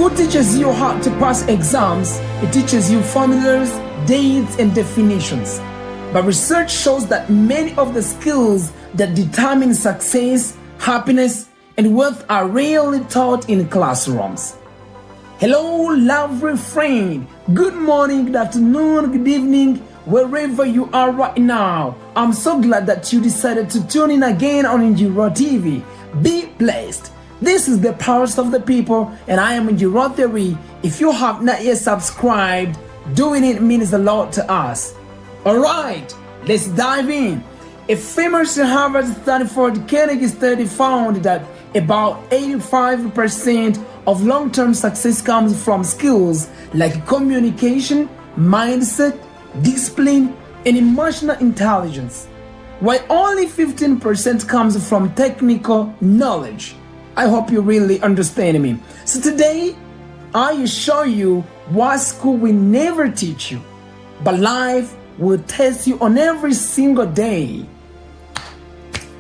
School teaches you how to pass exams. It teaches you formulas, dates, and definitions. But research shows that many of the skills that determine success, happiness, and wealth are rarely taught in classrooms. Hello, lovely friend. Good morning, good afternoon, good evening, wherever you are right now. I'm so glad that you decided to tune in again on NGIRO TV. Be blessed. This is the Powers of the People, and I am NGIRO Thierry. If you have not yet subscribed, doing it means a lot to us. Alright, let's dive in. A famous Harvard Stanford Kennedy study found that about 85% of long-term success comes from skills like communication, mindset, discipline, and emotional intelligence, while only 15% comes from technical knowledge. I hope you really understand me. So today, I will show you what school will never teach you, but life will test you on every single day.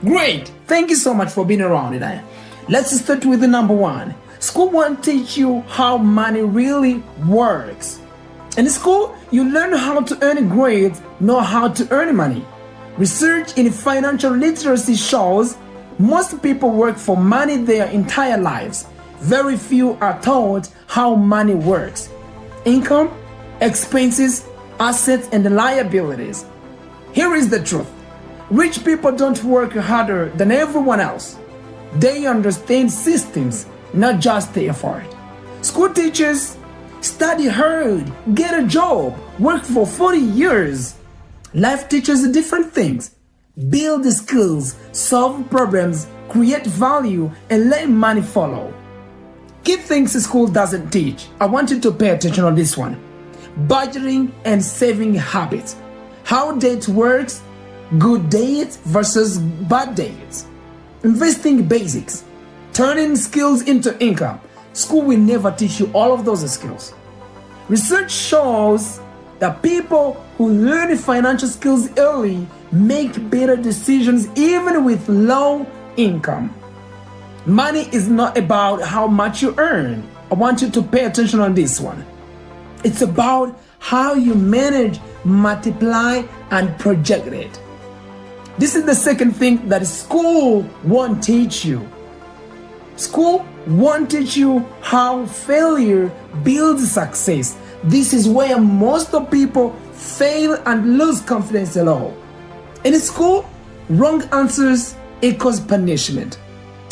Great! Thank you so much for being around today. Let's start with the number one. School won't teach you how money really works. In school, you learn how to earn grades, not how to earn money. Research in financial literacy shows most people work for money their entire lives. Very few are taught how money works. Income, expenses, assets, and liabilities. Here is the truth. Rich people don't work harder than everyone else. They understand systems, not just the effort. School teachers study hard, get a job, work for 40 years. Life teaches different things. Build skills, solve problems, create value, and let money follow. Key things school doesn't teach. I want you to pay attention on this one. Budgeting and saving habits. How debt works, good dates versus bad dates. Investing basics. Turning skills into income. School will never teach you all of those skills. Research shows that people who learn financial skills early make better decisions even with low income. Money is not about how much you earn. I want you to pay attention on this one. It's about how you manage, multiply, and project it. This is the second thing that school won't teach you. School won't teach you how failure builds success. This is where most of people fail and lose confidence at all. In school, wrong answers equals punishment.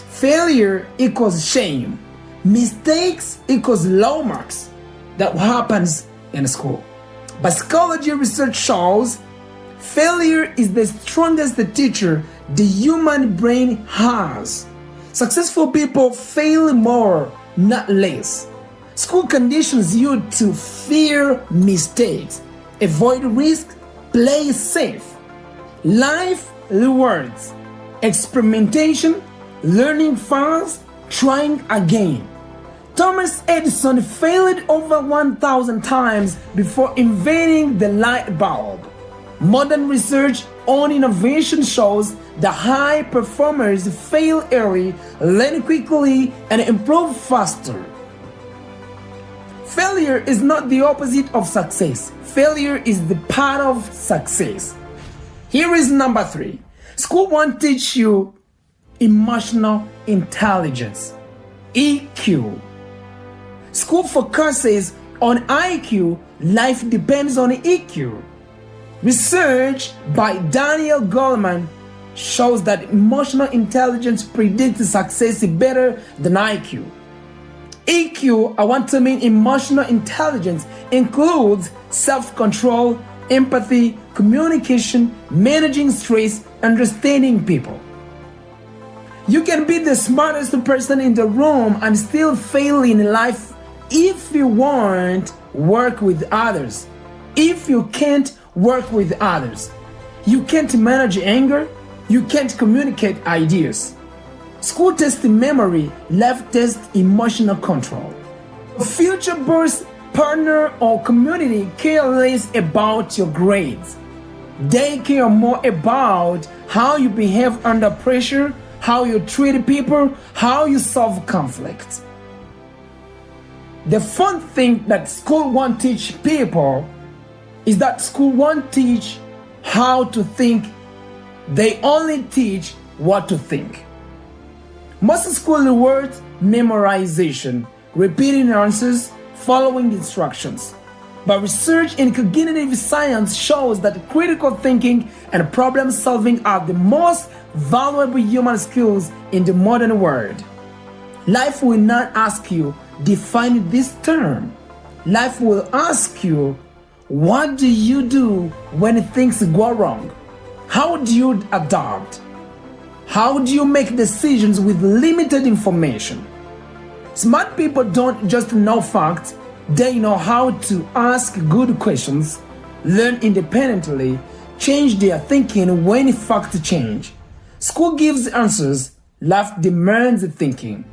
Failure equals shame. Mistakes equals low marks. That happens in school. But psychology research shows failure is the strongest teacher the human brain has. Successful people fail more, not less. School conditions you to fear mistakes, avoid risk, play safe. Life rewards experimentation, learning fast, trying again. Thomas Edison failed over 1,000 times before inventing the light bulb. Modern research on innovation shows that high performers fail early, learn quickly, and improve faster. Failure is not the opposite of success. Failure is the part of success. Here is number three. School won't teach you emotional intelligence, EQ. School focuses on IQ. Life depends on EQ. Research by Daniel Goleman shows that emotional intelligence predicts success better than IQ. EQ, I want to mean emotional intelligence, includes self-control, empathy, communication, managing stress, understanding people. You can be the smartest person in the room and still fail in life if you won't work with others. If you can't work with others, you can't manage anger, you can't communicate ideas. School tests memory, life tests emotional control. A future boss, partner, or community care less about your grades. They care more about how you behave under pressure, how you treat people, how you solve conflicts. The fun thing that school won't teach people is that school won't teach how to think. They only teach what to think. Most school rewards memorization, repeating answers, following instructions. But research in cognitive science shows that critical thinking and problem solving are the most valuable human skills in the modern world. Life will not ask you, define this term. Life will ask you, what do you do when things go wrong? How do you adapt? How do you make decisions with limited information? Smart people don't just know facts, they know how to ask good questions, learn independently, change their thinking when facts change. School gives answers, life demands thinking.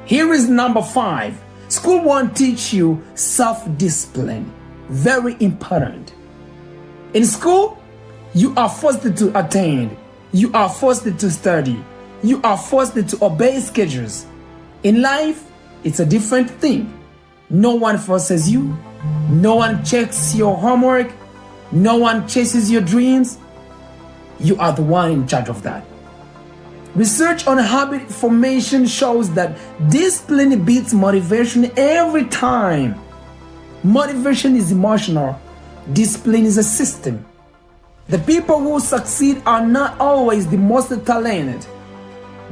Here is number 5. School won't teach you self-discipline. Very important. In school, you are forced to attend. You are forced to study. You are forced to obey schedules. In life, it's a different thing. No one forces you. No one checks your homework. No one chases your dreams. You are the one in charge of that. Research on habit formation shows that discipline beats motivation every time. Motivation is emotional. Discipline is a system. The people who succeed are not always the most talented.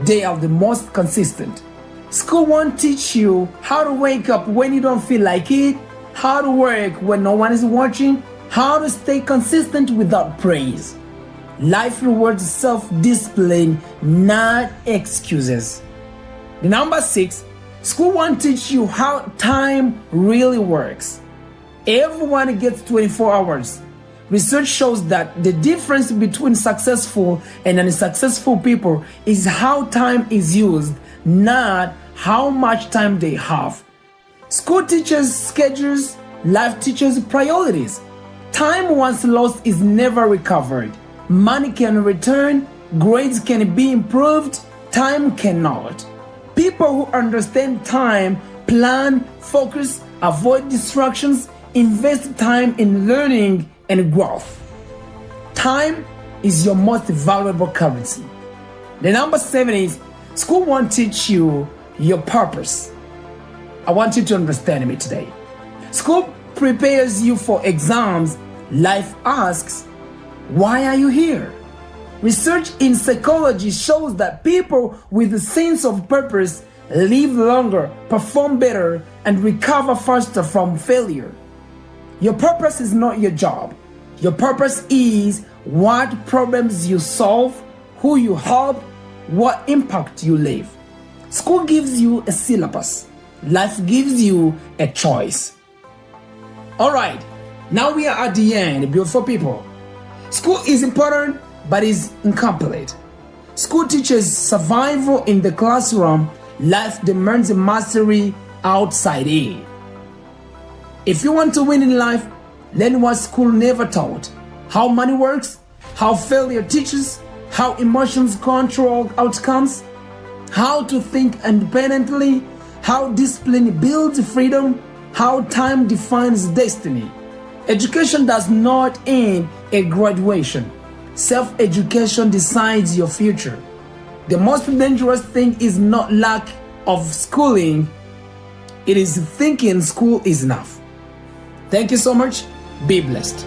They are the most consistent. School won't teach you how to wake up when you don't feel like it, how to work when no one is watching, how to stay consistent without praise. Life rewards self-discipline, not excuses. Number 6, school won't teach you how time really works. Everyone gets 24 hours. Research shows that the difference between successful and unsuccessful people is how time is used, not how much time they have. School teaches schedules, life teaches priorities. Time once lost is never recovered. Money can return, grades can be improved, time cannot. People who understand time plan, focus, avoid distractions, invest time in learning and growth. Time is your most valuable currency. The number 7 is school won't teach you your purpose. I want you to understand me today. School prepares you for exams. Life asks, why are you here? Research in psychology shows that people with a sense of purpose live longer, perform better, and recover faster from failure. Your purpose is not your job. Your purpose is what problems you solve, who you help, what impact you leave. School gives you a syllabus. Life gives you a choice. All right, now we are at the end, beautiful people. School is important, but is incomplete. School teaches survival in the classroom. Life demands mastery outside it. If you want to win in life, learn what school never taught. How money works, how failure teaches, how emotions control outcomes, how to think independently, how discipline builds freedom, how time defines destiny. Education does not end at graduation. Self-education decides your future. The most dangerous thing is not lack of schooling, it is thinking school is enough. Thank you so much. Be blessed.